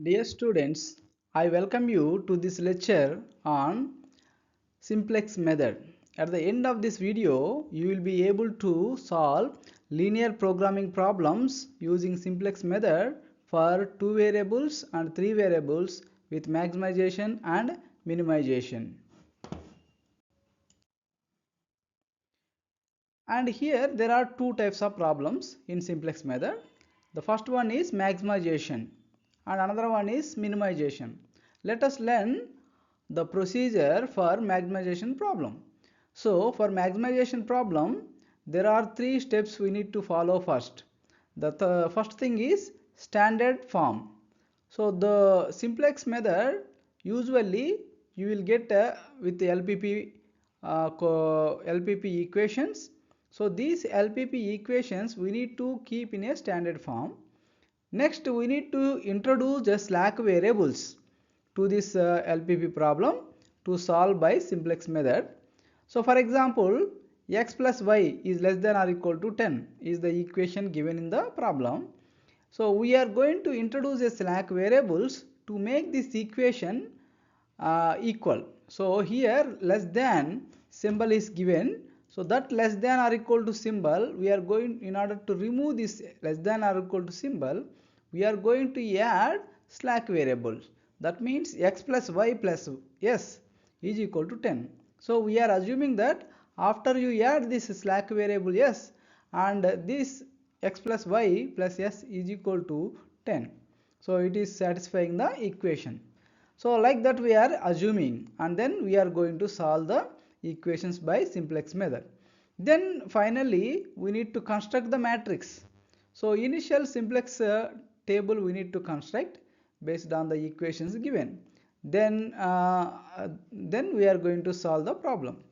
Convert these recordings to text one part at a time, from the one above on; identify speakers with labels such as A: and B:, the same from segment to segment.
A: Dear students, I welcome you to this lecture on Simplex Method. At the end of this video, you will be able to solve linear programming problems using Simplex Method for 2 variables and 3 variables with maximization and minimization. And here there are two types of problems in Simplex Method. The first one is maximization and another one is minimization. Let us learn the procedure for maximization problem. So for maximization problem, there are three steps we need to follow first. The first thing is standard form. So the simplex method, usually you will get with the LPP equations. So these LPP equations we need to keep in a standard form. Next we need to introduce the slack variables to this LPP problem to solve by simplex method. So for example, x plus y is less than or equal to 10 is the equation given in the problem. So we are going to introduce a slack variables to make this equation equal. So here less than symbol is given. So that less than or equal to symbol, we are going, in order to remove this less than or equal to symbol, we are going to add slack variables. That means x plus y plus s is equal to 10. So we are assuming that after you add this slack variable s and this x plus y plus s is equal to 10. So it is satisfying the equation. So like that we are assuming, and then we are going to solve the equations by simplex method. Then finally we need to construct the matrix. So initial simplex table we need to construct based on the equations given. Then we are going to solve the problem.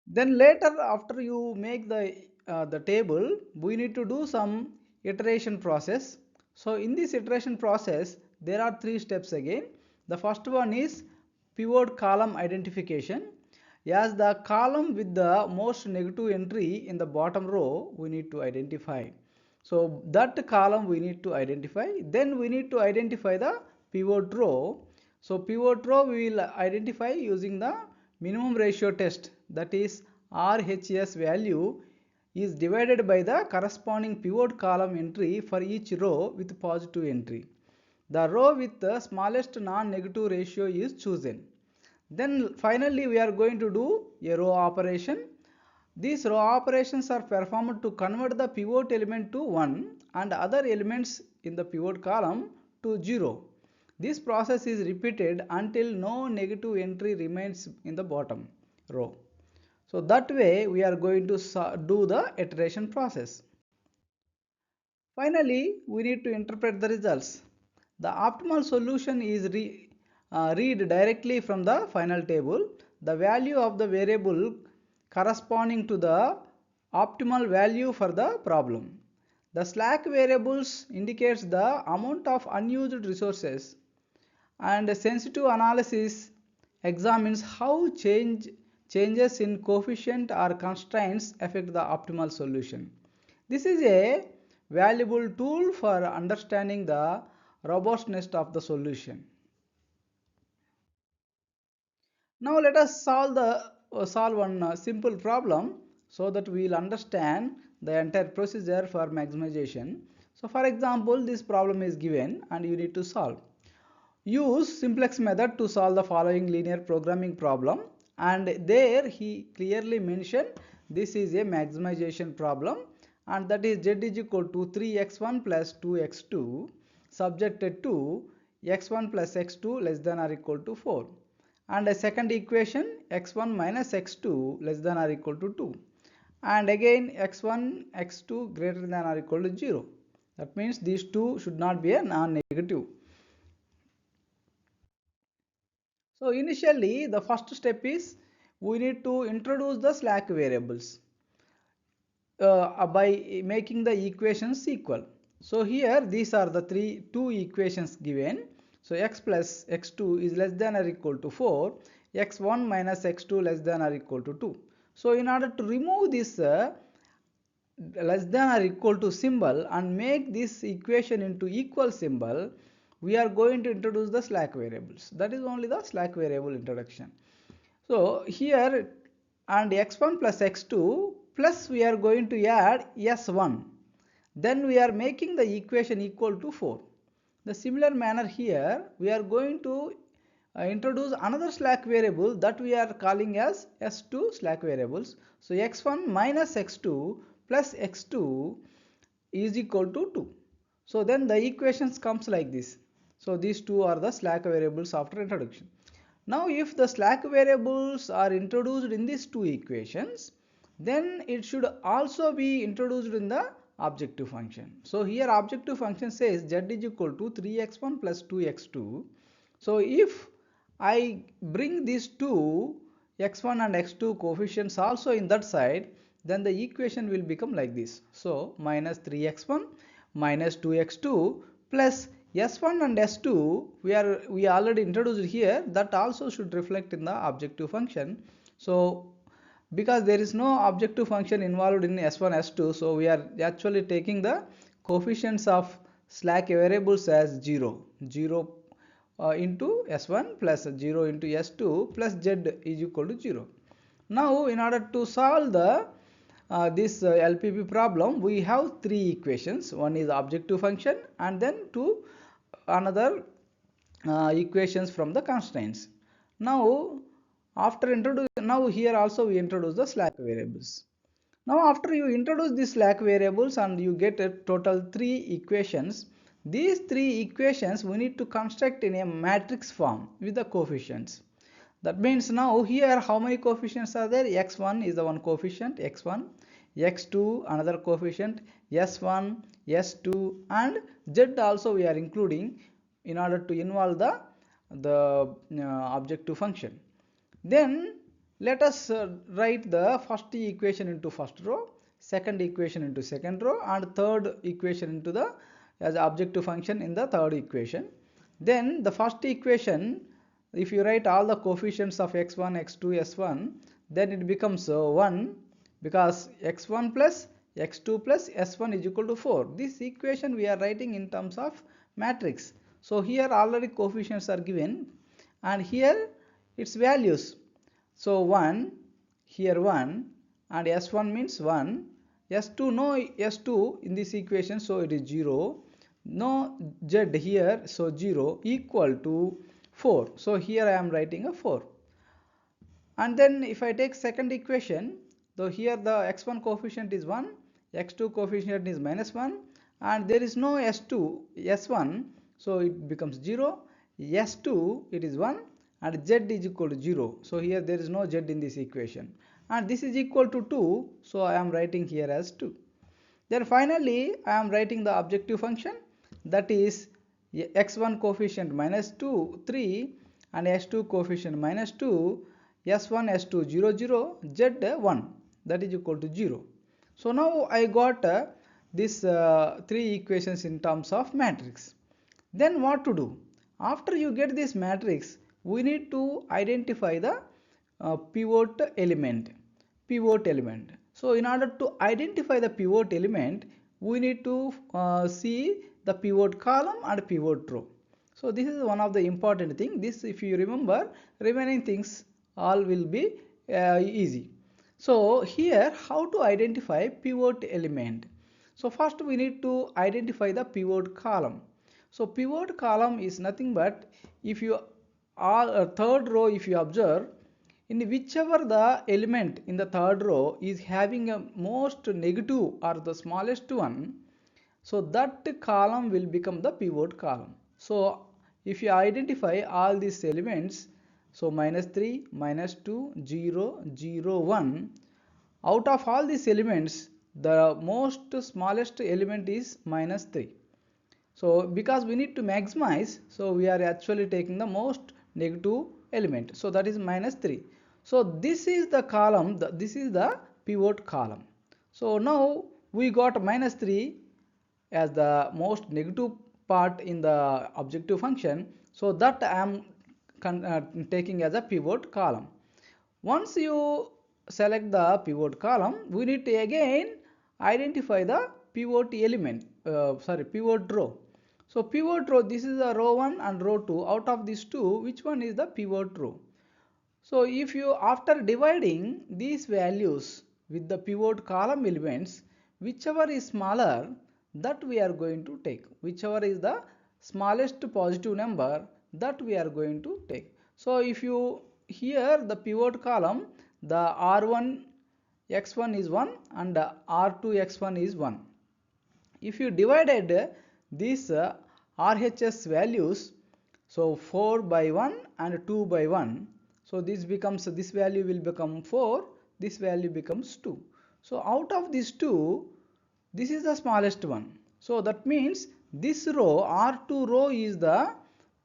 A: Then later, after you make the table, we need to do some iteration process. So in this iteration process, there are three steps again. The first one is pivot column identification. As the column with the most negative entry in the bottom row, we need to identify. So that column we need to identify. Then we need to identify the pivot row. So pivot row we will identify using the minimum ratio test, that is RHS value is divided by the corresponding pivot column entry for each row with positive entry. The row with the smallest non-negative ratio is chosen. Then finally we are going to do a row operation. These row operations are performed to convert the pivot element to 1 and other elements in the pivot column to 0. This process is repeated until no negative entry remains in the bottom row. So that way we are going to do the iteration process. Finally, we need to interpret the results. The optimal solution is read directly from the final table. The value of the variable corresponding to the optimal value for the problem. The slack variables indicates the amount of unused resources, and sensitive analysis examines how changes in coefficient or constraints affect the optimal solution. This is a valuable tool for understanding the robustness of the solution. Now let us solve one simple problem so that we will understand the entire procedure for maximization. So for example, this problem is given and you need to solve. Use simplex method to solve the following linear programming problem, and there he clearly mentioned this is a maximization problem, and that is z is equal to 3x1 plus 2x2 subjected to x1 plus x2 less than or equal to 4, and a second equation x1 minus x2 less than or equal to 2, and again x1 x2 greater than or equal to 0. That means these two should not be a non-negative. So initially the first step is we need to introduce the slack variables by making the equations equal. So here these are the two equations given. So x plus x2 is less than or equal to 4, x1 minus x2 less than or equal to 2. So in order to remove this less than or equal to symbol and make this equation into equal symbol, we are going to introduce the slack variables. That is only the slack variable introduction. So here, and x1 plus x2 plus we are going to add s1, then we are making the equation equal to 4. The similar manner here we are going to introduce another slack variable that we are calling as s2 slack variables. So x1 minus x2 plus x2 is equal to 2. So then the equations comes like this. So these two are the slack variables after introduction. Now if the slack variables are introduced in these two equations, then it should also be introduced in the objective function. So here objective function says z is equal to 3x1 plus 2x2. So if I bring these two x1 and x2 coefficients also in that side, then the equation will become like this. So minus 3x1 minus 2x2 plus s1 and s2 we already introduced here, that also should reflect in the objective function. So because there is no objective function involved in s1 s2, so we are actually taking the coefficients of slack variables as 0 into s1 plus 0 into s2 plus z is equal to 0. Now in order to solve the this LPP problem, we have three equations. One is objective function and then two another equations from the constraints. Now here also we introduce the slack variables. Now after you introduce these slack variables and you get a total 3 equations, these 3 equations we need to construct in a matrix form with the coefficients. That means now here how many coefficients are there? x1 is the one coefficient, x1, x2 another coefficient, s1, s2 and z also we are including in order to involve the objective function. Then let us write the first equation into first row, second equation into second row and third equation into the as objective function in the third equation. Then the first equation, if you write all the coefficients of x1, x2, s1, then it becomes 1 because x1 plus x2 plus s1 is equal to 4. This equation we are writing in terms of matrix. So here already coefficients are given and here its values. So 1, here 1 and s1 means 1, s2 no s2 in this equation, so it is 0, no z here, so 0 equal to 4. So here I am writing a 4. And then if I take second equation, though here the x1 coefficient is 1, x2 coefficient is minus 1 and there is no s2, s1, so it becomes 0, s2 it is 1 and z is equal to 0. So here there is no z in this equation and this is equal to 2, so I am writing here as 2. Then finally I am writing the objective function, that is x1 coefficient minus 2, 3 and s2 coefficient minus 2, s1, s2, 0, 0, z 1, that is equal to 0. So now I got these 3 equations in terms of matrix. Then what to do? After you get this matrix, we need to identify the pivot element. So in order to identify the pivot element, we need to see the pivot column and pivot row. So this is one of the important thing. This, if you remember, remaining things all will be easy. So here how to identify pivot element? So first we need to identify the pivot column. So pivot column is nothing but, if you are third row, if you observe, in whichever the element in the third row is having a most negative or the smallest one, so that column will become the pivot column. So if you identify all these elements, so minus 3, minus 2, 0, 0, 1, out of all these elements the most smallest element is minus 3. So because we need to maximize, so we are actually taking the most negative element, so that is minus 3. So this is the column, this is the pivot column. So now we got minus 3 as the most negative part in the objective function, so that I am taking as a pivot column. Once you select the pivot column, we need to again identify the pivot element, pivot row. So pivot row, this is a row 1 and row 2. Out of these two, which one is the pivot row? So if you, after dividing these values with the pivot column elements, whichever is smaller, that we are going to take. Whichever is the smallest positive number, that we are going to take. So if you, here the pivot column, the R1 x1 is 1 and R2 x1 is 1. If you divided these RHS values, so 4 by 1 and 2 by 1, so this becomes, this value will become 4, this value becomes 2. So out of these two, this is the smallest one. So that means this row, R2 row, is the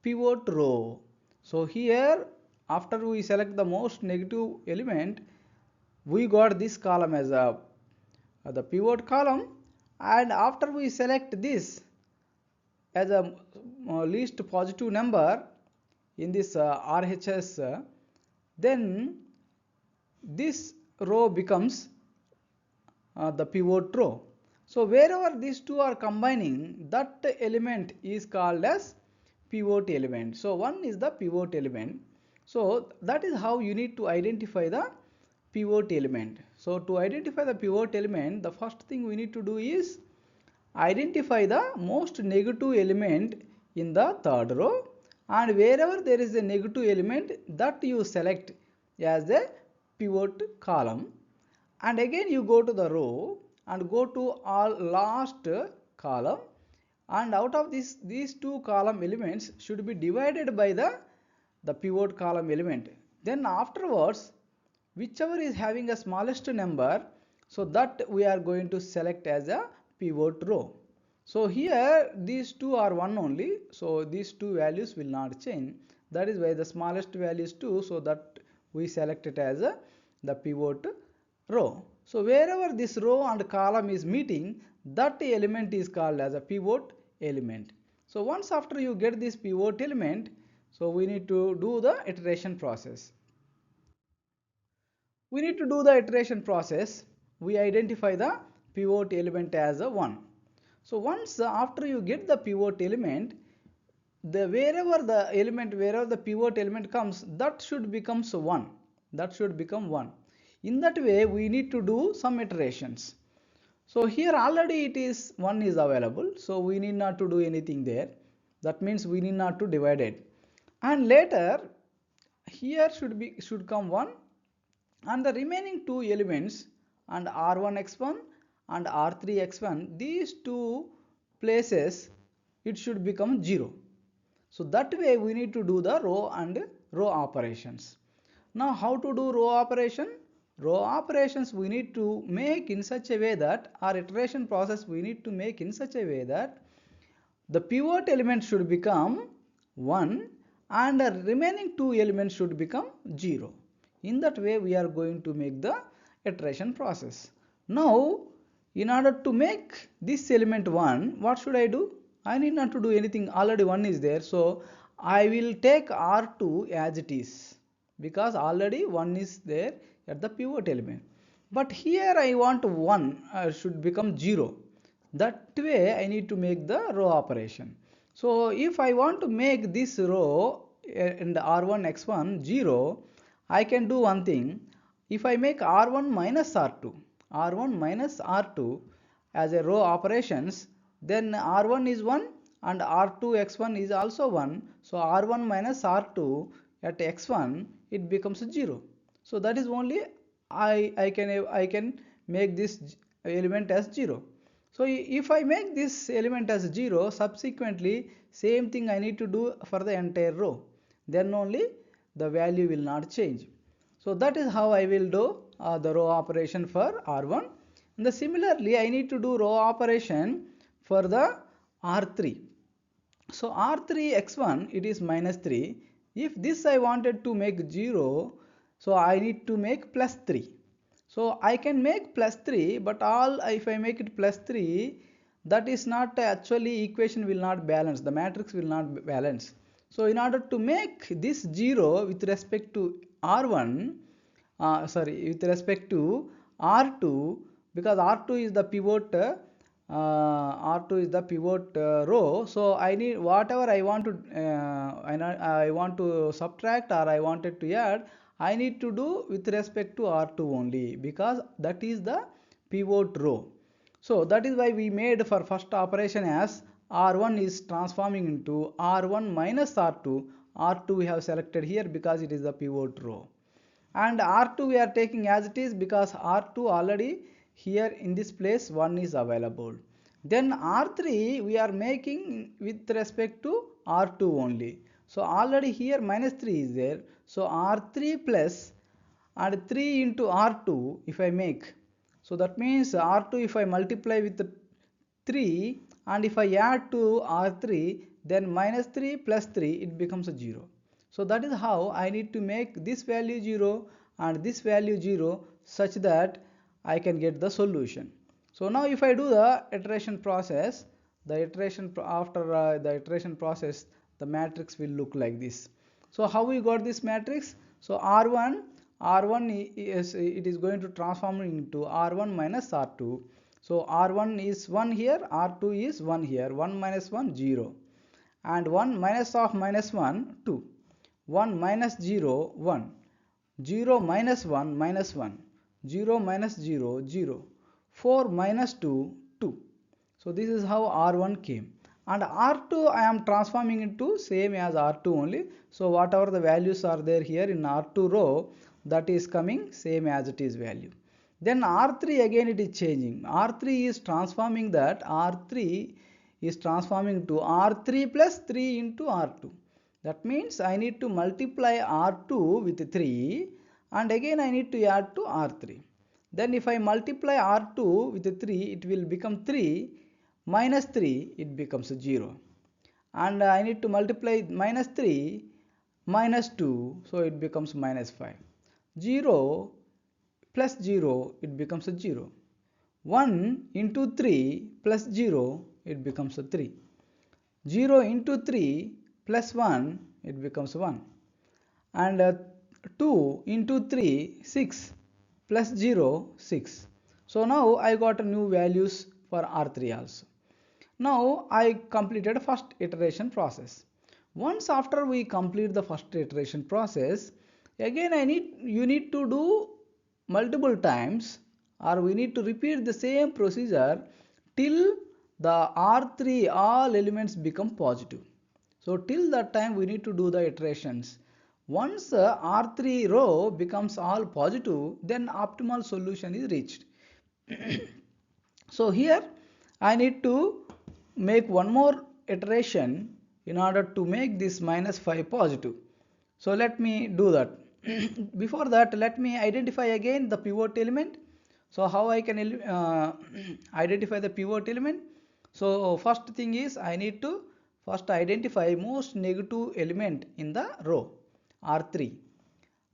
A: pivot row. So here, after we select the most negative element, we got this column as the pivot column, and after we select this as a least positive number in this RHS, then this row becomes the pivot row. So wherever these two are combining, that element is called as pivot element. So one is the pivot element. So that is how you need to identify the pivot element. So to identify the pivot element, the first thing we need to do is identify the most negative element in the third row, and wherever there is a negative element, that you select as a pivot column, and again you go to the row and go to all last column, and out of these two column elements should be divided by the pivot column element. Then afterwards, whichever is having a smallest number, so that we are going to select as a pivot row. So here these two are 1 only, so these two values will not change. That is why the smallest value is 2, so that we select it as the pivot row. So wherever this row and column is meeting, that element is called as a pivot element. So once after you get this pivot element, so we need to do the iteration process. We need to do the iteration process. We identify the pivot element as a 1. So once after you get the pivot element, wherever the pivot element comes, that should becomes 1. That should become 1. In that way, we need to do some iterations. So here already it is 1 is available, so we need not to do anything there. That means we need not to divide it. And later here should come 1, and the remaining two elements, and R1 x1 and R3 x1, these two places it should become 0. So that way we need to do the row and row operations. Now how to do row operation? Row operations we need to make in such a way that, our iteration process we need to make in such a way that the pivot element should become 1 and the remaining two elements should become 0. In that way we are going to make the iteration process. Now in order to make this element 1, what should I do? I need not to do anything, already 1 is there, so I will take R2 as it is, because already 1 is there at the pivot element. But here I want 1 should become 0. That way I need to make the row operation. So if I want to make this row in the R1 x1 0, I can do one thing. If I make R1 minus R2 as a row operations, then R1 is 1 and R2 x1 is also 1. So R1 minus R2 at x1, it becomes 0. So that is only I can make this element as 0. So if I make this element as 0, subsequently same thing I need to do for the entire row. Then only the value will not change. So that is how I will do the row operation for R1. And similarly, I need to do row operation for the R3. So R3 x1, it is minus 3. If this I wanted to make 0, so I need to make plus 3. So I can make plus 3, but if I make it plus 3, that is not actually, equation will not balance, the matrix will not balance. So in order to make this 0 with respect to R1, with respect to R2, because R2 is the pivot R2 is the pivot row. So I need whatever I want to I want to subtract or I wanted to add, I need to do with respect to R2 only, because that is the pivot row. So that is why we made for first operation as R1 is transforming into R1 minus R2. R2 we have selected here because it is the pivot row, and R2 we are taking as it is because R2 already here in this place 1 is available. Then R3 we are making with respect to R2 only. So already here minus 3 is there. So R3 plus and 3 into R2 if I make. So that means R2 if I multiply with 3 and if I add to R3, then minus 3 plus 3 it becomes a 0. So that is how I need to make this value 0 and this value 0 such that I can get the solution. So now if I do the iteration process, the iteration after the iteration process, the matrix will look like this. So how we got this matrix? So R1 is it is going to transform into R1 minus R2. So R1 is 1 here, R2 is 1 here, 1 minus 1 0, and 1 minus of minus 1 2, 1 minus 0 1, 0 minus 1 minus 1, 0 minus 0 0, 4 minus 2 2. So this is how R1 came, and R2 I am transforming into same as R2 only. So whatever the values are there here in R2 row, that is coming same as it is value. Then R3 again it is changing. R3 is transforming that R3 is transforming to R3 plus 3 into R2. That means I need to multiply R2 with 3 and again I need to add to R3. Then if I multiply R2 with 3, it will become 3 minus 3, it becomes 0. And I need to multiply minus 3 minus 2, so it becomes minus 5. 0 plus 0, it becomes a 0. 1 into 3 plus 0, it becomes a 3. 0 into 3 plus 1, it becomes 1. And 2 into 3, 6 plus 0, 6. So now I got new values for R3 also. Now I completed first iteration process. Once after we complete the first iteration process, again you need to do multiple times, or we need to repeat the same procedure till the R3 all elements become positive. So till that time we need to do the iterations. Once R3 row becomes all positive, then optimal solution is reached. So here I need to make one more iteration in order to make this minus 5 positive. So let me do that. Before that, let me identify again the pivot element. So how I can identify the pivot element? So first thing is I need to first identify most negative element in the row R3.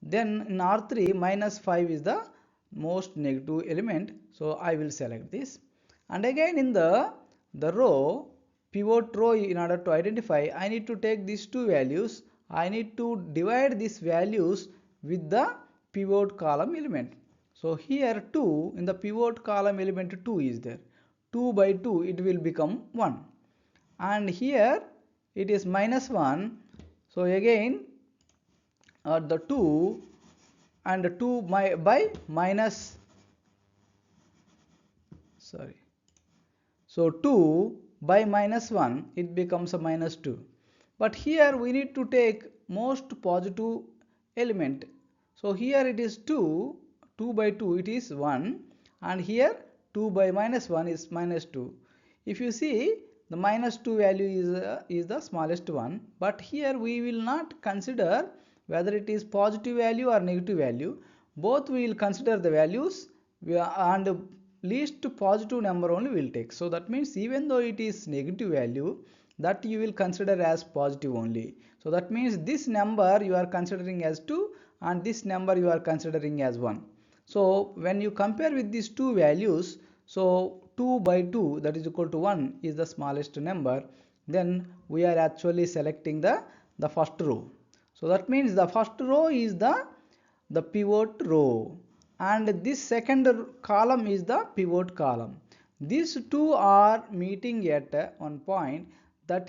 A: Then in R3 minus 5 is the most negative element. So I will select this. And again in the row, pivot row, in order to identify, I need to take these two values. I need to divide these values with the pivot column element. So here 2 in the pivot column element 2 is there. 2 by 2 it will become 1. And here it is minus 1. So again the 2 and 2 by minus, sorry, so 2 by minus 1 it becomes a minus 2. But here we need to take most positive element. So here it is 2, 2 by 2 it is 1, and here 2 by minus 1 is minus 2. If you see, the minus 2 value is the smallest one, but here we will not consider whether it is positive value or negative value. Both we will consider the values, and least positive number only will take. So that means even though it is negative value, that you will consider as positive only. So that means this number you are considering as 2 and this number you are considering as 1. So when you compare with these two values, so 2 by 2 that is equal to 1 is the smallest number, then we are actually selecting the first row. So that means the first row is the pivot row, and this second column is the pivot column. These two are meeting at one point, that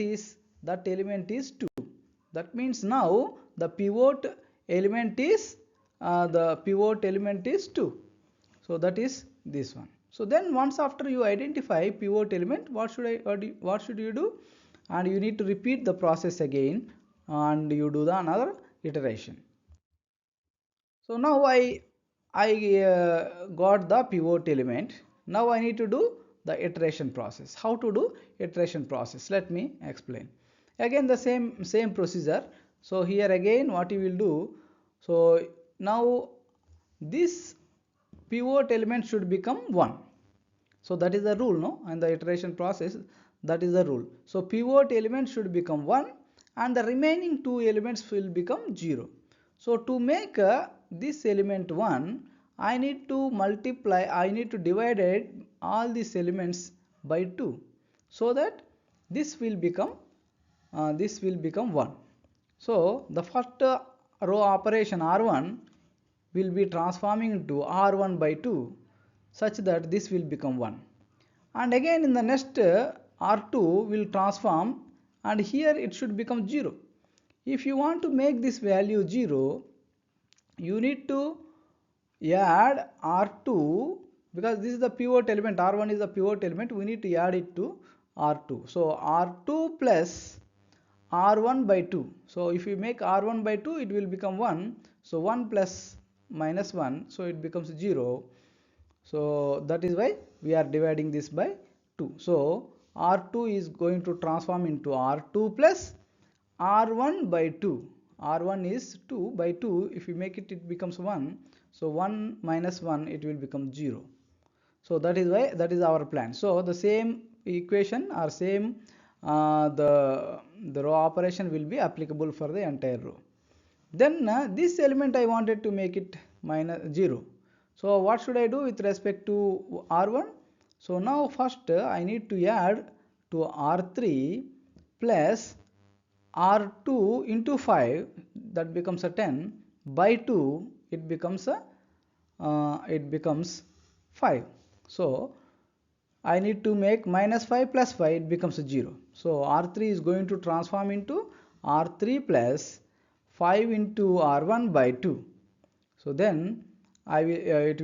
A: element is 2. That means now the pivot element is 2. So that is this one. So then once after you identify pivot element, what should you do? And you need to repeat the process again, and you do the another iteration. So now I got the pivot element. Now I need to do the iteration process. How to do iteration process? Let me explain. Again the same procedure. So here again what you will do, so now this pivot element should become 1. So that is the rule, no? And the iteration process, that is the rule. So pivot element should become 1 and the remaining 2 elements will become 0. So to make this element 1, I need to divide all these elements by 2, so that this will become 1. So the first row operation R1 will be transforming into R1 by 2, such that this will become 1. And again in the next R2 will transform, and here it should become 0. If you want to make this value 0, you need to add R2, because this is the pivot element, R1 is the pivot element, we need to add it to R2. So R2 plus R1 by 2. So if you make R1 by 2, it will become 1. So 1 plus minus 1, so it becomes 0. So that is why we are dividing this by 2. So R2 is going to transform into R2 plus R1 by 2. R1 is 2 by 2. If you make it, it becomes 1. So 1 minus 1, it will become 0. So that is our plan. So the same equation or same the row operation will be applicable for the entire row. Then this element I wanted to make it minus 0. So what should I do with respect to R1? So now first I need to add to R3 plus R2 into 5, that becomes a 10, by 2 it becomes 5. So I need to make minus 5 plus 5, it becomes 0. So R3 is going to transform into R3 plus 5 into R1 by 2. So then it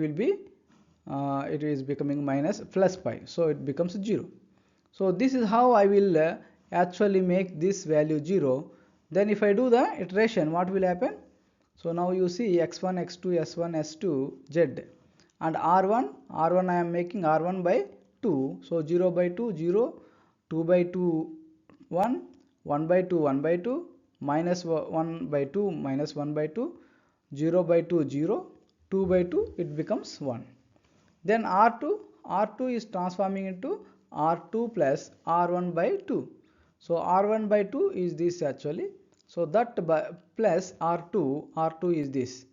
A: is becoming minus plus 5. So it becomes 0. So this is how I will actually make this value 0. Then if I do the iteration, what will happen? So now you see x1, x2, s1, s2, z, and r1 I am making r1 by 2. So 0 by 2, 0, 2 by 2, 1, 1 by 2, 1 by 2, minus 1 by 2, minus 1 by 2, 0 by 2, 0, 2 by 2, it becomes 1. Then R2 is transforming into R2 plus R1 by 2. So R1 by 2 is this actually. So that plus R2 is this.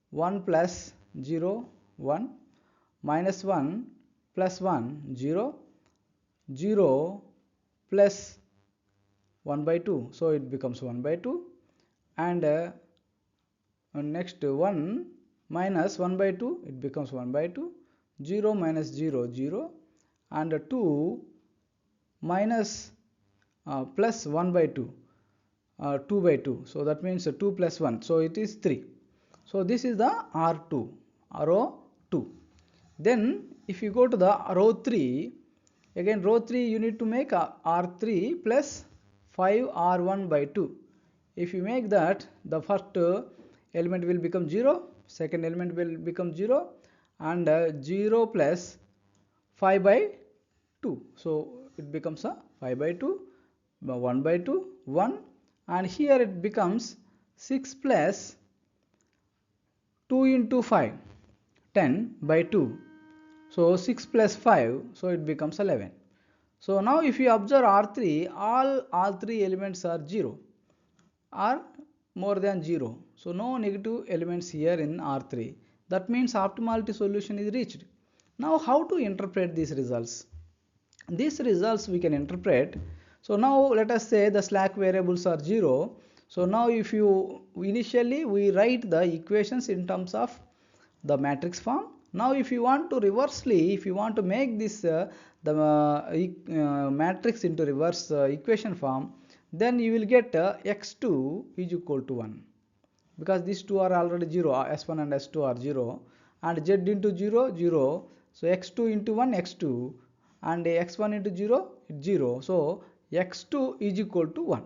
A: 1 plus 0, 1, minus 1 plus 1, 0, 0 plus 1 by 2. So it becomes 1 by 2. And next 1 minus 1 by 2, it becomes 1 by 2. 0 minus 0, 0, and 2 minus plus 1 by 2, 2 by 2. So that means 2 plus 1. So it is 3. So this is the R2, row 2. Then if you go to the row 3, again row 3 you need to make R3 plus 5R1 by 2. If you make that, the first element will become 0, second element will become 0, and 0 plus 5 by 2. So it becomes a 5 by 2, 1 by 2, 1, and here it becomes 6 plus 2 into 5, 10 by 2. So 6 plus 5, so it becomes 11. So now if you observe R3, all 3 elements are 0, are more than 0. So no negative elements here in R3. That means optimality solution is reached. Now how to interpret these results? These results we can interpret. So now let us say the slack variables are 0. So now if you initially we write the equations in terms of the matrix form. Now if you want to if you want to make this matrix into reverse equation form, then you will get x2 is equal to 1, because these two are already 0, s1 and s2 are 0, and z into 0 0, so x2 into 1 x2, and x1 into 0 0, so x2 is equal to 1,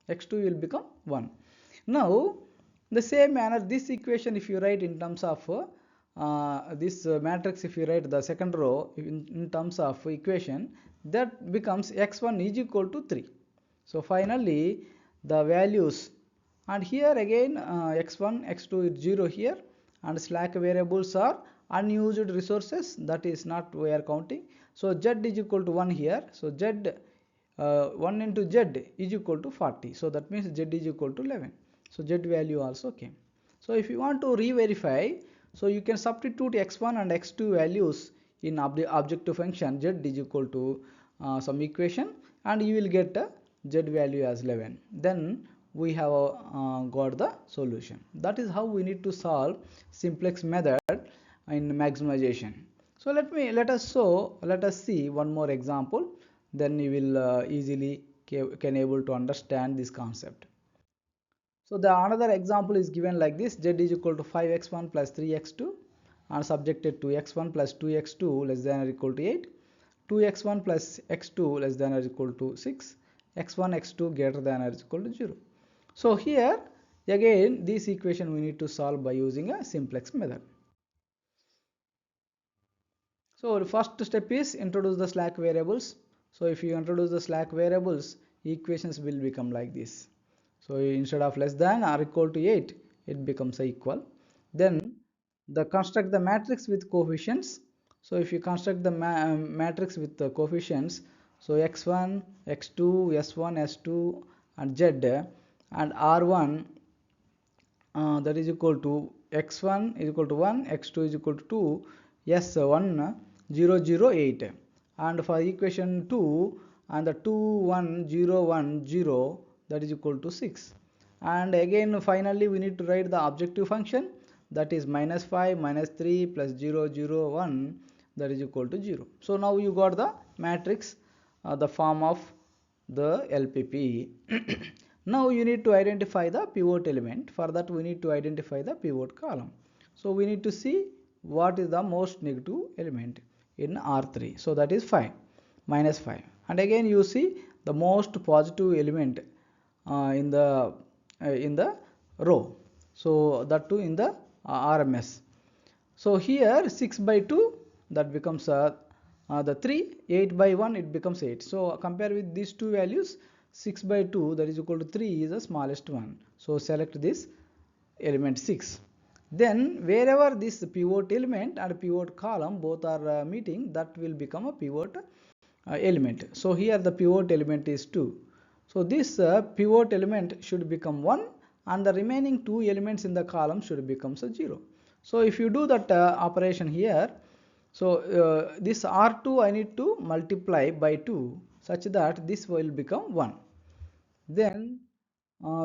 A: x2 will become 1. Now the same manner, this equation if you write in terms of this matrix, if you write the second row in terms of equation, that becomes x1 is equal to 3. So finally the values, and here again x1 x2 is 0 here, and slack variables are unused resources, that is not we are counting. So z is equal to 1 here, so z 1 into z is equal to 40, so that means z is equal to 11, so z value also came. So if you want to re-verify, so you can substitute x1 and x2 values in objective function z is equal to some equation, and you will get z value as 11. Then we have got the solution. That is how we need to solve simplex method in maximization. So let us see one more example, then you will easily can able to understand this concept. So the another example is given like this: z is equal to 5x1 plus 3x2 and subjected to x1 plus 2x2 less than or equal to 8, 2x1 plus x2 less than or equal to 6, x1 x2 greater than or equal to 0. So here again this equation we need to solve by using a simplex method. So the first step is introduce the slack variables. So if you introduce the slack variables, equations will become like this. So instead of less than or equal to 8, it becomes equal. Then the construct the matrix with coefficients. So if you construct the matrix with the coefficients, so x1, x2, s1, s2 and z, and r1 that is equal to x1 is equal to 1, x2 is equal to 2, s1 0 0 8, and for equation 2 and the 2 1 0 1 0, that is equal to 6. And again finally we need to write the objective function, that is minus 5 minus 3 plus 0 0 1, that is equal to 0. So now you got the matrix, the form of the LPP. Now you need to identify the pivot element. For that we need to identify the pivot column. So we need to see what is the most negative element in R3. So that is 5, minus 5. And again you see the most positive element in the row. So that too in the RMS. So here 6 by 2, that becomes the 3, 8 by 1, it becomes 8. So compare with these two values, 6 by 2, that is equal to 3 is the smallest one. So select this element 6. Then wherever this pivot element and pivot column both are meeting, that will become a pivot element. So here the pivot element is 2. So this pivot element should become 1, and the remaining two elements in the column should become 0. So if you do that operation here, so this R2 I need to multiply by 2 such that this will become 1. Then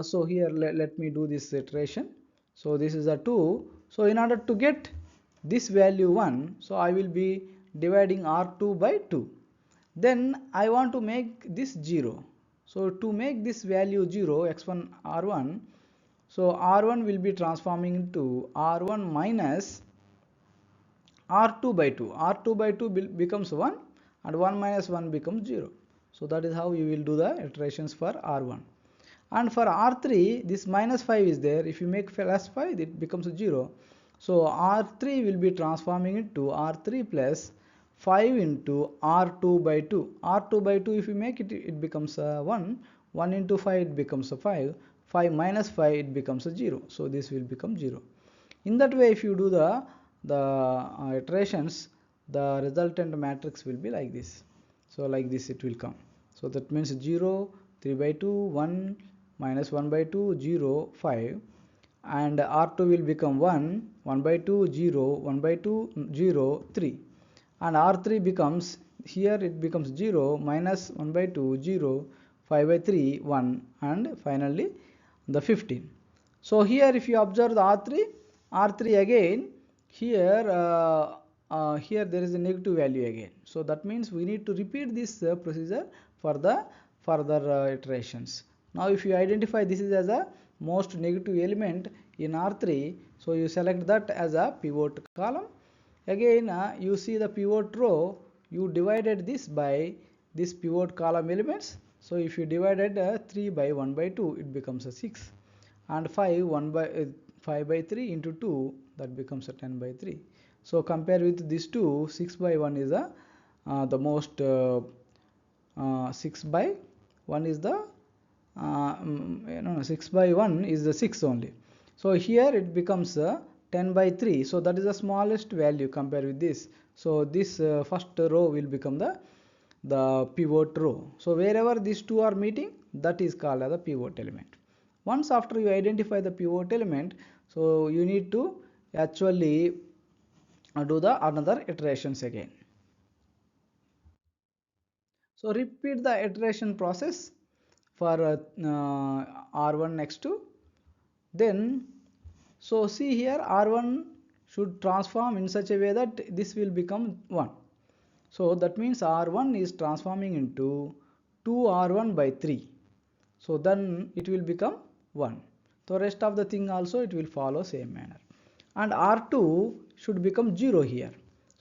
A: so here let me do this iteration. So this is a 2. So in order to get this value 1, so I will be dividing R2 by 2. Then I want to make this 0. So to make this value 0, x1 r1, so r1 will be transforming into r1 minus r2 by 2. R2 by 2 becomes 1, and 1 minus 1 becomes 0. So that is how you will do the iterations for r1. And for r3, this minus 5 is there. If you make plus 5, it becomes 0. So r3 will be transforming into r3 plus 5 into r2 by 2. r2 by 2, if you make it, it becomes 1. 1 into 5, it becomes 5. 5 minus 5, it becomes 0. So this will become 0. In that way, if you do the iterations, the resultant matrix will be like this. So like this it will come. So that means 0, 3 by 2, 1, minus 1 by 2, 0, 5, and R2 will become 1, 1 by 2, 0, 1 by 2, 0, 3, and R3 becomes, here it becomes 0, minus 1 by 2, 0, 5 by 3, 1, and finally the 15. So here if you observe the R3 again, here here there is a negative value again, so that means we need to repeat this procedure for the further iterations. Now if you identify this is as a most negative element in R3, so you select that as a pivot column. Again you see the pivot row, you divided this by this pivot column elements. So if you divided 3 by 1 by 2, it becomes a 6, and 5 by 3 into 2, that becomes a 10 by 3. So compare with these two, 6 by 1 is the most 6 by 1 is the no, 6 by 1 is the 6 only. So here it becomes 10 by 3, so that is the smallest value compared with this. So this first row will become the pivot row. So wherever these two are meeting, that is called as the pivot element. Once after you identify the pivot element, so you need to actually do the another iterations again. So repeat the iteration process for R1 next to. Then so see here, R1 should transform in such a way that this will become 1. So that means R1 is transforming into 2R1 by 3. So then it will become 1. So rest of the thing also it will follow same manner. And R2 should become 0 here.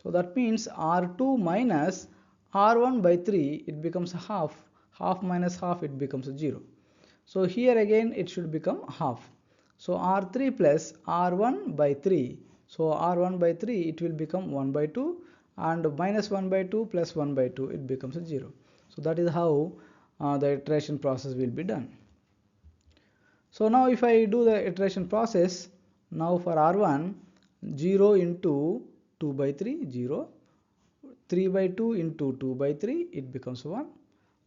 A: So that means R2 minus R1 by 3, it becomes half. Half minus half, it becomes 0. So here again it should become half. So R3 plus R1 by 3. So R1 by 3, it will become 1 by 2, and minus 1 by 2 plus 1 by 2, it becomes 0. So that is how the iteration process will be done. So now if I do the iteration process, now for R1, 0 into 2 by 3, 0. 3 by 2 into 2 by 3, it becomes 1.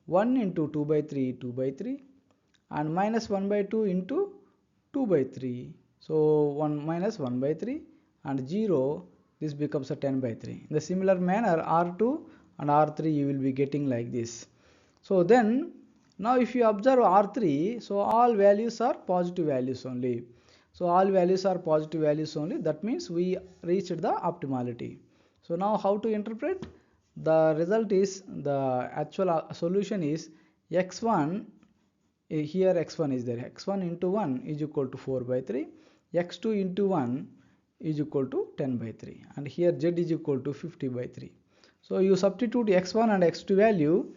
A: 1 into 2 by 3, 2 by 3. And minus 1 by 2 into 2 by 3. So 1 minus 1 by 3 and 0, this becomes a 10 by 3. In the similar manner, R2 and R3 you will be getting like this. So then now if you observe R3, so all values are positive values only. So all values are positive values only. That means we reached the optimality. So now how to interpret? The result is, the actual solution is x1, here x1 is there, x1 into 1 is equal to 4 by 3, x2 into 1 is equal to 10 by 3, and here z is equal to 50 by 3. So you substitute x1 and x2 value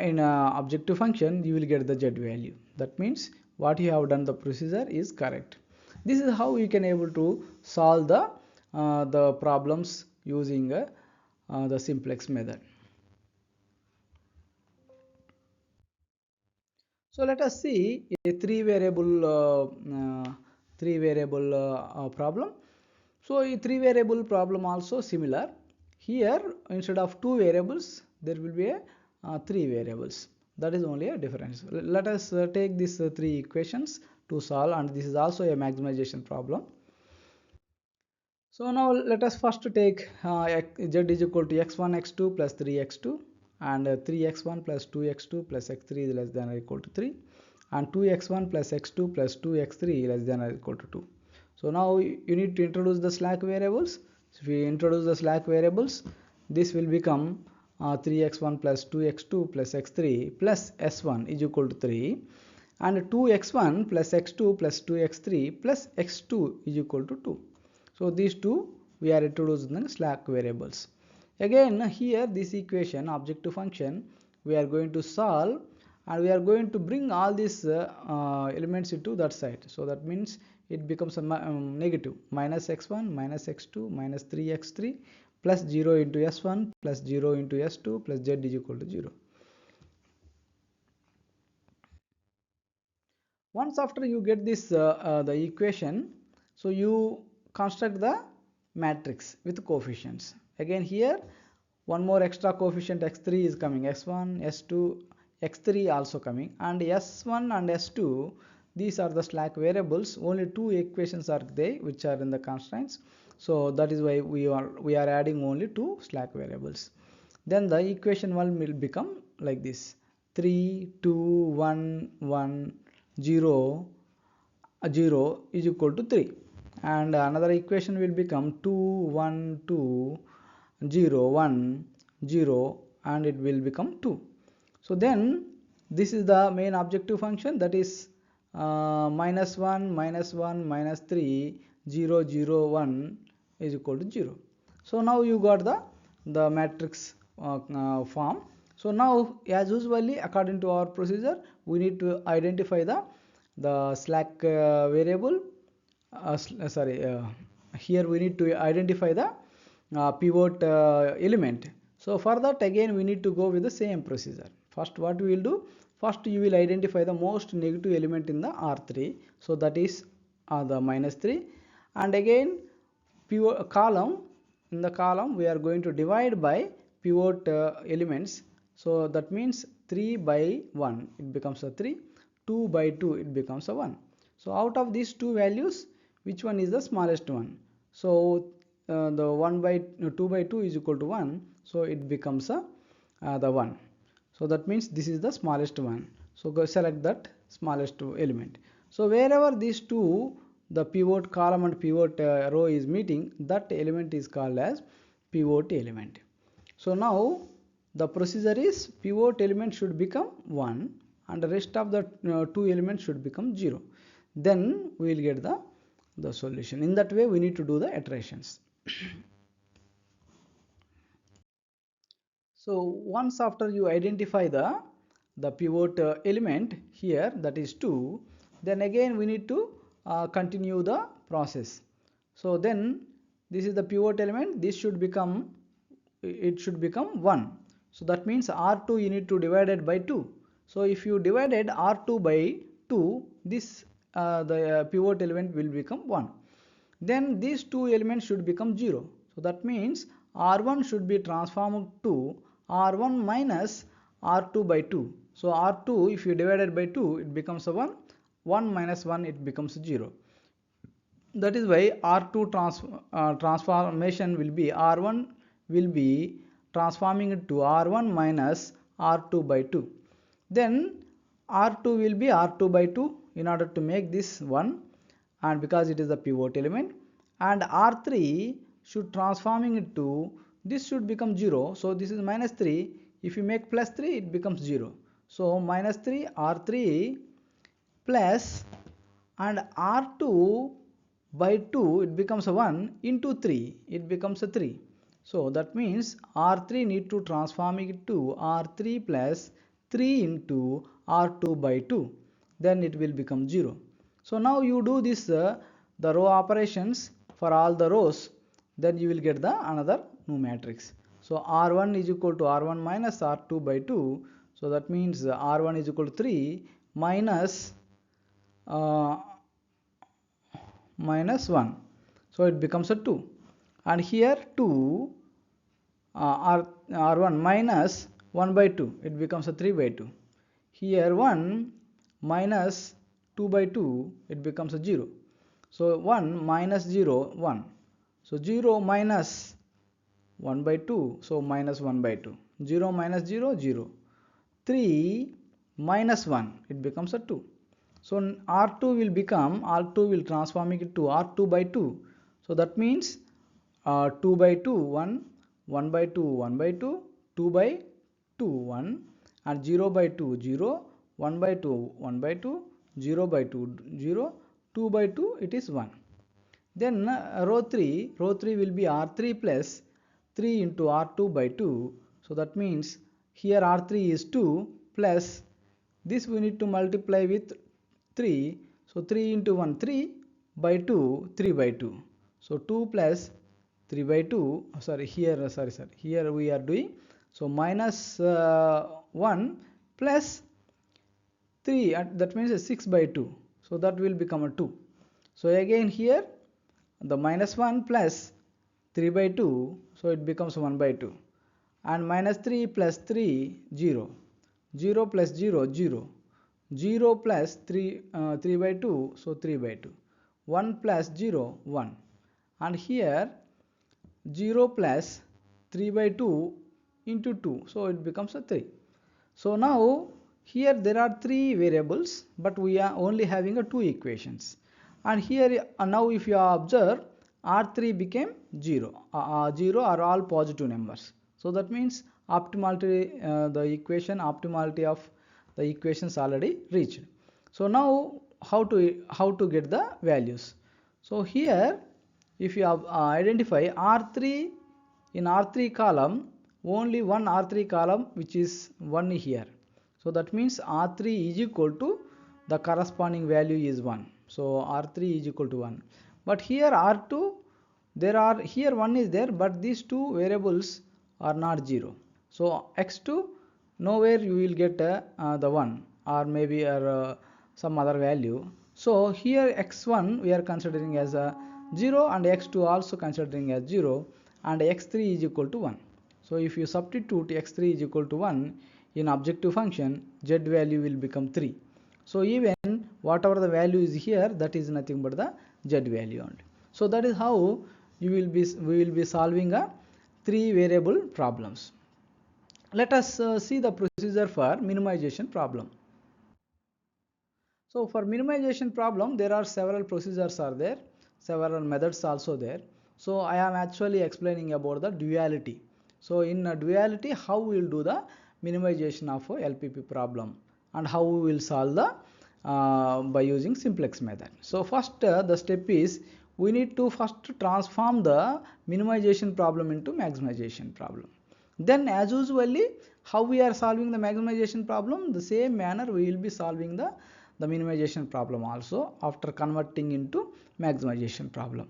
A: in objective function, you will get the z value. That means what you have done, the procedure is correct. This is how you can able to solve the problems using the simplex method. So let us see a three variable problem. So a three variable problem also similar. Here instead of two variables, there will be a three variables. That is only a difference. Let us take these three equations to solve, and this is also a maximization problem. So now let us first take z is equal to x1 x2 plus 3x2, and 3x1 plus 2x2 plus x3 is less than or equal to 3, and 2x1 plus x2 plus 2x3 less than or equal to 2. So now you need to introduce the slack variables. So if we introduce the slack variables, this will become 3x1 plus 2x2 plus x3 plus s1 is equal to 3, and 2x1 plus x2 plus 2x3 plus x2 is equal to 2. So these two we are introducing the slack variables. Again here this equation objective function we are going to solve, and we are going to bring all these elements into that side. So that means it becomes a negative, minus x1 minus x2 minus 3x3 plus 0 into s1 plus 0 into s2 plus z is equal to 0. Once after you get this the equation, so you construct the matrix with coefficients. Again here one more extra coefficient x3 is coming, s1 s2 x3 also coming, and s1 and s2, these are the slack variables. Only two equations are there which are in the constraints, so that is why we are adding only two slack variables. Then the equation 1 will become like this: 3 2 1 1 0 0 is equal to 3, and another equation will become 2 1 2 0 1 0 and it will become 2. So then this is the main objective function, that is minus 1 minus 1 minus 3 0 0 1 is equal to 0. So now you got the matrix form. So now as usually according to our procedure we need to identify the slack variable here we need to identify the pivot element. So for that again we need to go with the same procedure. First what we will do, first you will identify the most negative element in the R3, so that is the minus 3, and again pivot column, in the column we are going to divide by pivot elements. So that means 3 by 1 it becomes a 3, 2 by 2 it becomes a 1. So out of these two values which one is the smallest one? So the 1 by 2 by 2 is equal to 1, so it becomes the 1. So that means this is the smallest one, so go select that smallest element. So wherever these two, the pivot column and pivot row is meeting, that element is called as pivot element. So now the procedure is pivot element should become 1 and the rest of the two elements should become 0. Then we will get the solution. In that way we need to do the iterations. So once after you identify the pivot element here, that is 2, then again we need to continue the process. So then this is the pivot element, this should become, it should become 1. So that means R2 you need to divide it by 2. So if you divided R2 by 2, this the pivot element will become 1. Then these two elements should become 0. So that means R1 should be transformed to R1 minus R2 by 2. So R2 if you divide it by 2 it becomes a 1, 1 minus 1 it becomes 0. That is why R2 transformation will be, R1 will be transforming it to R1 minus R2 by 2. Then R2 will be R2 by 2 in order to make this 1, and because it is the pivot element, and R3 should transforming it to, this should become 0. So this is minus 3, if you make plus 3 it becomes 0. So minus 3 R3 plus, and R2 by 2 it becomes a 1 into 3 it becomes a 3. So that means R3 need to transform it to R3 plus 3 into R2 by 2, then it will become 0. So now you do this the row operations for all the rows, then you will get the another new matrix. So R1 is equal to R1 minus R2 by 2, so that means R1 is equal to 3 minus minus 1, so it becomes a 2, and here 2 R1 minus 1 by 2 it becomes a 3 by 2. Here 1 minus 2 by 2 it becomes a 0. So 1 minus 0 1. So 0 minus 1 by 2, so minus 1 by 2. 0 minus 0 0. 3 minus 1 it becomes a 2. So R2 will become, R2 will transform it to R2 by 2. So that means 2 by 2 1, 1 by 2 1 by 2, 2 by 2 1, and 0 by 2 0, 1 by 2 1 by 2, 0 by 2 0, 2 by 2 it is 1. Then row 3 will be R3 plus 3 into R2 by 2. So that means here R3 is 2 plus this we need to multiply with 3. So 3 into 1 3 by 2 3 by 2. So 2 plus 3 by 2, here we are doing, so minus 1 plus 3, that means 6 by 2, so that will become a 2. So again here the minus 1 plus 3 by 2, so it becomes 1 by 2, and minus 3 plus 3 0, 0 plus 0 0, 0 plus 3 by 2, so 3 by 2, 1 plus 0 1, and here 0 plus 3 by 2 into 2, so it becomes a 3. So now here there are 3 variables, but we are only having a 2 equations. and here now if you observe, R3 became 0. 0 are all positive numbers. So that means optimality, the equation optimality of the equations already reached. So now how to get the values? So here if you have, identify R3, in R3 column only one R3 column which is 1 here. So that means R3 is equal to the corresponding value is 1. So R3 is equal to 1. But here R2, there are here 1 is there, but these two variables are not 0. So x2 nowhere you will get the 1 or maybe some other value. So here x1 we are considering as a 0 and x2 also considering as 0 and x3 is equal to 1. So if you substitute x3 is equal to 1 in objective function, z value will become 3. So even whatever the value is here, that is nothing but the z value only. So that is how we will be solving a 3 variable problems. Let us see the procedure for minimization problem. So for minimization problem, there are several procedures are there, several methods also there. So I am actually explaining about the duality. So in duality, how we will do the minimization of a LPP problem and how we will solve the by using simplex method. So first the step is we need to first transform the minimization problem into maximization problem. Then as usually how we are solving the maximization problem, the same manner we will be solving the minimization problem also after converting into maximization problem.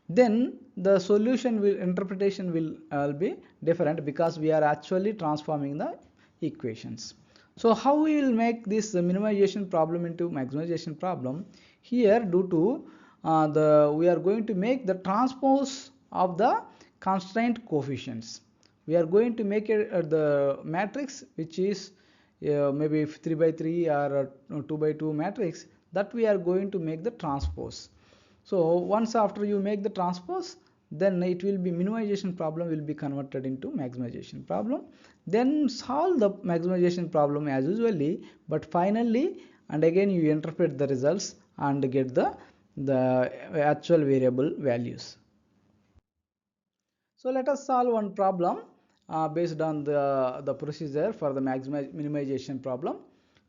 A: Then the solution will interpretation will be different because we are actually transforming the equations. So how we will make this minimization problem into maximization problem? Here due to we are going to make the transpose of the constraint coefficients. We are going to make it the matrix which is maybe 3 by 3 or 2 by 2 matrix, that we are going to make the transpose. So once after you make the transpose, then it will be minimization problem will be converted into maximization problem. Then solve the maximization problem as usually, but finally and again you interpret the results and get the actual variable values. So let us solve one problem based on the procedure for the minimization problem.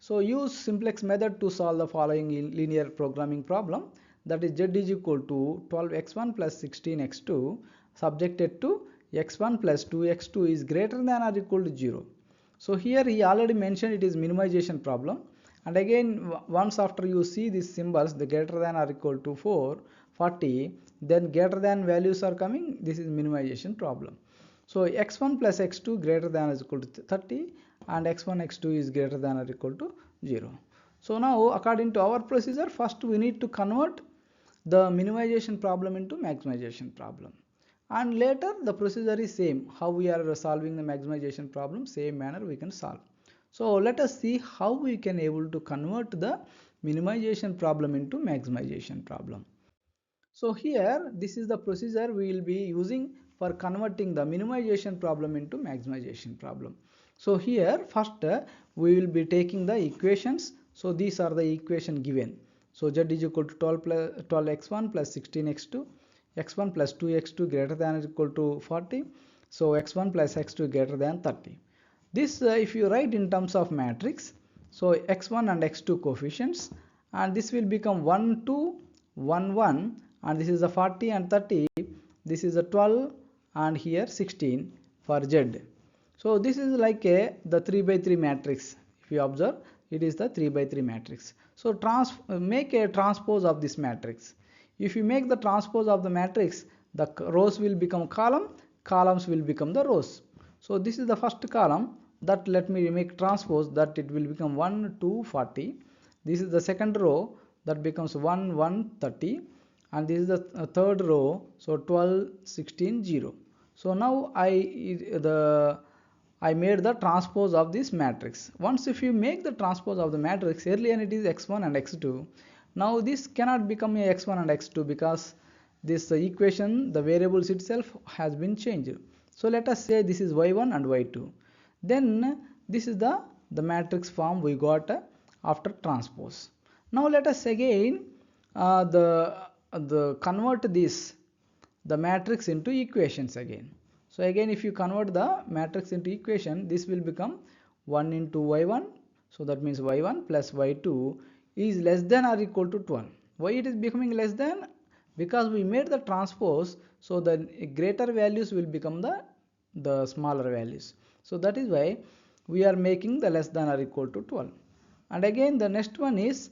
A: So use simplex method to solve the following linear programming problem, that is z is equal to 12x1 plus 16x2 subjected to x1 plus 2x2 is greater than or equal to 0. So here he already mentioned it is minimization problem, and again once after you see these symbols, the greater than or equal to 40, then greater than values are coming, this is minimization problem. So x1 plus x2 greater than or equal to 30 and x1 x2 is greater than or equal to 0. So now according to our procedure, first we need to convert the minimization problem into maximization problem, and later the procedure is same. How we are solving the maximization problem, same manner we can solve. So let us see how we can able to convert the minimization problem into maximization problem. So here this is the procedure we will be using for converting the minimization problem into maximization problem. So here first we will be taking the equations. So these are the equation given. So z is equal to 12x1 plus 16x2, x1 plus 2x2 greater than or equal to 40. So x1 plus x2 greater than 30. This if you write in terms of matrix, so x1 and x2 coefficients, and this will become 1 2 1 1, and this is the 40 and 30, this is the 12 and here 16 for z. So this is like the 3 by 3 matrix. If you observe, it is the 3 by 3 matrix. So make a transpose of this matrix. If you make the transpose of the matrix, the rows will become columns will become the rows. So this is the first column, that let me make transpose, that it will become 1 2 40. This is the second row, that becomes 1 1 30, and this is the third row, so 12 16 0. So now I made the transpose of this matrix. Once if you make the transpose of the matrix, earlier it is x1 and x2. Now this cannot become a x1 and x2 because this equation, the variables itself has been changed. So let us say this is y1 and y2. Then this is the matrix form we got after transpose. Now let us again the convert this the matrix into equations again. So again, if you convert the matrix into equation, this will become 1 into y1. So that means y1 plus y2 is less than or equal to 12. Why it is becoming less than? Because we made the transpose, so the greater values will become the smaller values. So that is why we are making the less than or equal to 12. And again, the next one is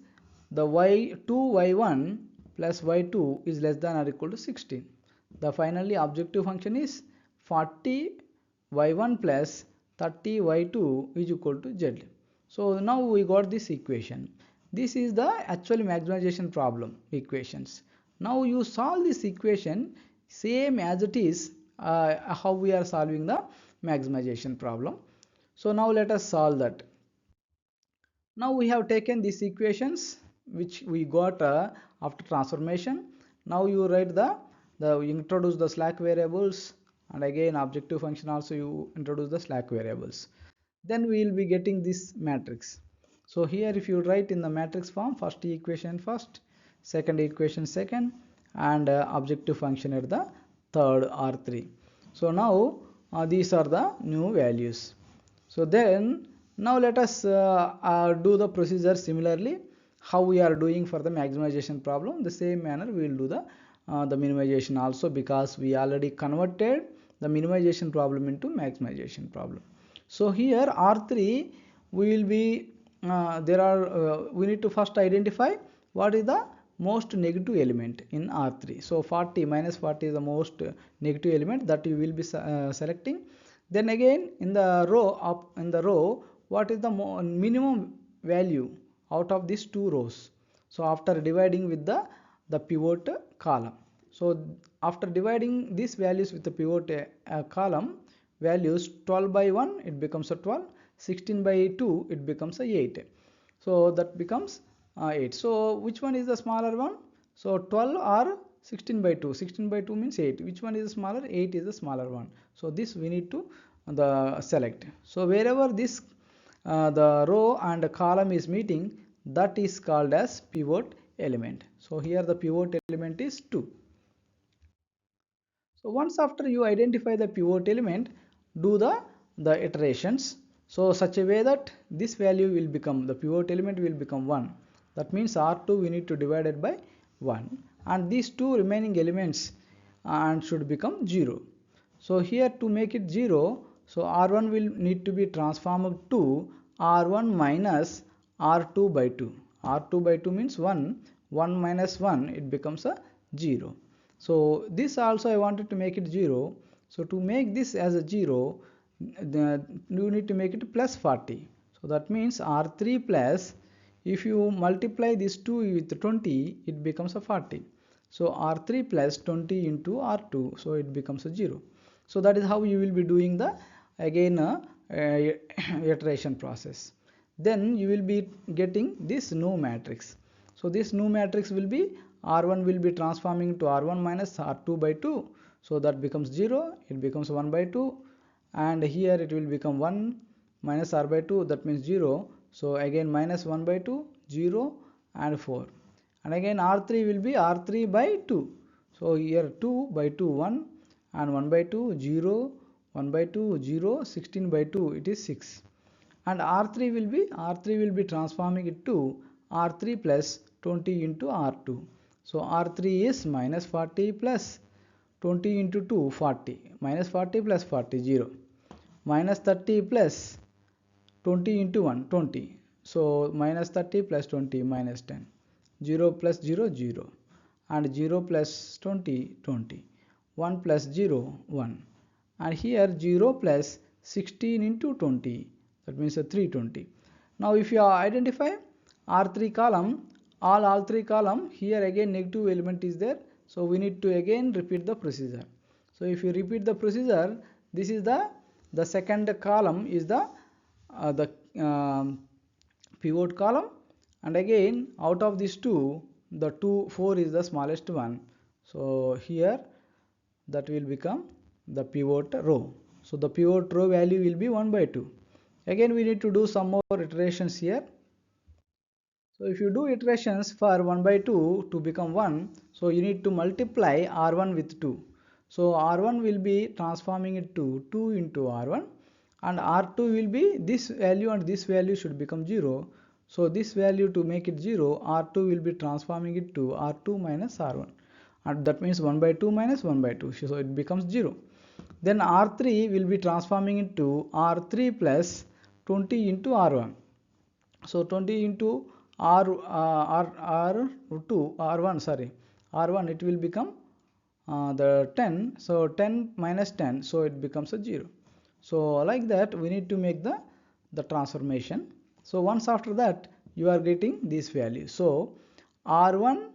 A: the y1 plus y2 is less than or equal to 16. The finally objective function is 40 y1 plus 30 y2 is equal to z. So now we got this equation. This is the actual maximization problem equations. Now you solve this equation same as it is how we are solving the maximization problem. So now let us solve that. Now we have taken these equations which we got after transformation. Now you write you introduce the slack variables, and again objective function also you introduce the slack variables. Then we will be getting this matrix. So here if you write in the matrix form, first equation first, second equation second, and objective function at the third R3. So now these are the new values. So then now let us do the procedure similarly how we are doing for the maximization problem. The same manner we will do the minimization also, because we already converted the minimization problem into maximization problem. So here R3 we will be we need to first identify what is the most negative element in R3. So 40 minus 40 is the most negative element that you will be selecting. Then again in the row what is the minimum value out of these two rows. So after dividing with the pivot column, so after dividing these values with the pivot column values, 12 by 1 it becomes a 12, 16 by 2 it becomes a 8. So that becomes 8. So which one is the smaller one? So 12 or 16 by 2? 16 by 2 means 8. Which one is smaller? 8 is the smaller one. So this we need to select. So wherever this the row and the column is meeting, that is called as pivot element. So here the pivot element is 2. So once after you identify the pivot element, do the iterations. So such a way that this value will become, the pivot element will become 1. That means R2 we need to divide it by 1, and these two remaining elements and should become 0. So here to make it 0, so R1 will need to be transformed to R1 minus R2 by 2. R2 by 2 means 1. 1 minus 1 it becomes a 0. So this also I wanted to make it 0. So to make this as a 0, you need to make it plus 40. So that means R3 plus, if you multiply this 2 with 20, it becomes a 40. So R3 plus 20 into R2, so it becomes a 0. So that is how you will be doing the again iteration process. Then you will be getting this new matrix. So this new matrix will be R1 will be transforming to R1 minus R2 by 2. So that becomes 0, it becomes 1 by 2, and here it will become 1 minus R by 2, that means 0. So again minus 1 by 2, 0 and 4. And again R3 will be R3 by 2. So here 2 by 2, 1, and 1 by 2, 0, 1 by 2, 0, 16 by 2, it is 6. And R3 will be transforming it to R3 plus 20 into R2. So R3 is minus 40 plus 20 into 2, 40. Minus 40 plus 40, 0. Minus 30 plus 20 into 1, 20. So minus 30 plus 20, minus 10. 0 plus 0, 0. And 0 plus 20, 20. 1 plus 0, 1. And here 0 plus 16 into 20. That means 320. Now if you identify R3 column, all 3 column, here again negative element is there. So we need to again repeat the procedure. So if you repeat the procedure, this is the second column is the pivot column, and again out of these two, the 4 is the smallest one. So here that will become the pivot row. So the pivot row value will be 1 by 2. Again we need to do some more iterations here. So if you do iterations for 1 by 2 to become 1, so you need to multiply R1 with 2. So R1 will be transforming it to 2 into R1, and R2 will be this value and this value should become 0. So this value, to make it 0, R2 will be transforming it to R2 minus R1, and that means 1 by 2 minus 1 by 2, so it becomes 0. Then R3 will be transforming into R3 plus 20 into R1. So 20 into R2 R1, sorry, R1, it will become the 10. So 10 minus 10, so it becomes a 0. So like that we need to make the transformation. So once after that you are getting this value. So R1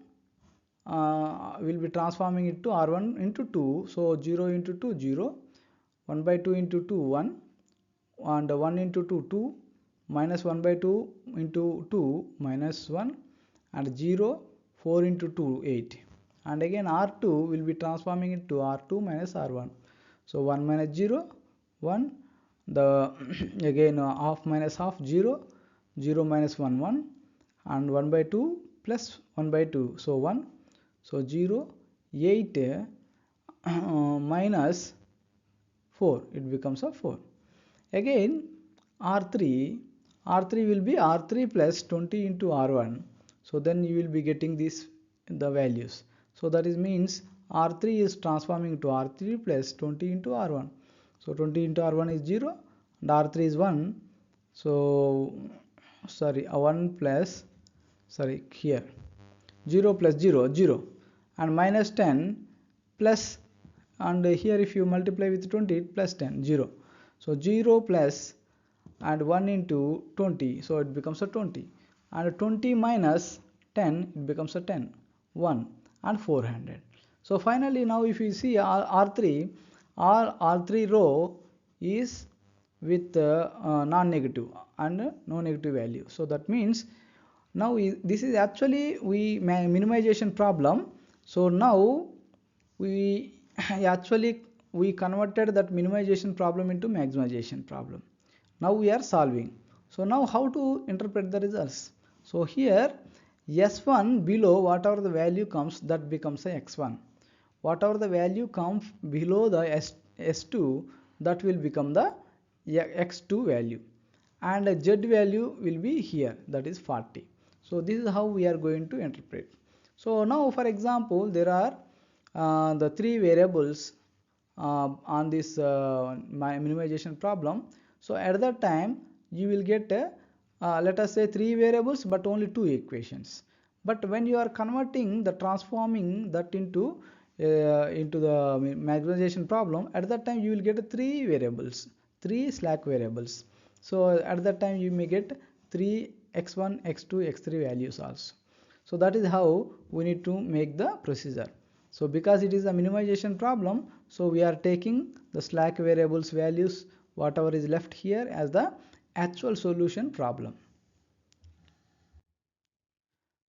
A: will be transforming it to R1 into 2. So 0 into 2 0, 1 by 2 into 2 1, and 1 into 2 2, minus 1 by 2 into 2 minus 1, and 0, 4 into 2 8, and again R2 will be transforming it to R2 minus R1. So 1 minus 0 1, the again half minus half 0, 0 minus 1 1, and 1 by 2 plus 1 by 2, so 1, so 0 8 minus 4, it becomes a 4. Again R3 will be R3 plus 20 into R1. So then you will be getting the values. So that is means R3 is transforming to R3 plus 20 into R1. So 20 into R1 is 0 and R3 is 1. So sorry, 1 plus, sorry, here 0 plus 0 0, and minus 10 plus, and here if you multiply with 20 plus 10 0. So 0 plus and 1 into 20, so it becomes a 20, and 20 minus 10, it becomes a 10, 1, and 400. So finally now if you see R3, R3 row is with non-negative and no negative value. So that means now this is actually minimization problem. So now we actually we converted that minimization problem into maximization problem. Now we are solving. So now how to interpret the results? So here S1 below whatever the value comes, that becomes a X1. Whatever the value comes below the S2, that will become the X2 value, and a Z value will be here, that is 40. So this is how we are going to interpret. So now for example there are the three variables on this minimization problem. So at that time you will get let us say three variables but only two equations. But when you are converting the transforming that into the maximization problem, at that time you will get three variables, three slack variables. So at that time you may get 3 x1 x2 x3 values also. So that is how we need to make the procedure. So because it is a minimization problem, so we are taking the slack variables values whatever is left here as the actual solution problem.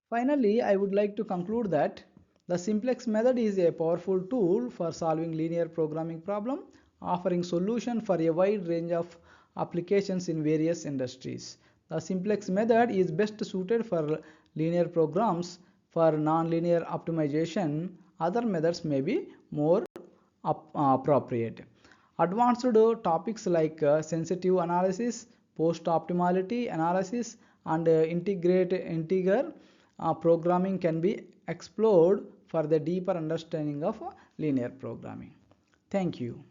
A: Finally, I would like to conclude that the simplex method is a powerful tool for solving linear programming problem, offering solution for a wide range of applications in various industries. The simplex method is best suited for linear programs. For nonlinear optimization, other methods may be more appropriate. Advanced topics like sensitive analysis, post-optimality analysis, and integer programming can be explored for the deeper understanding of linear programming. Thank you.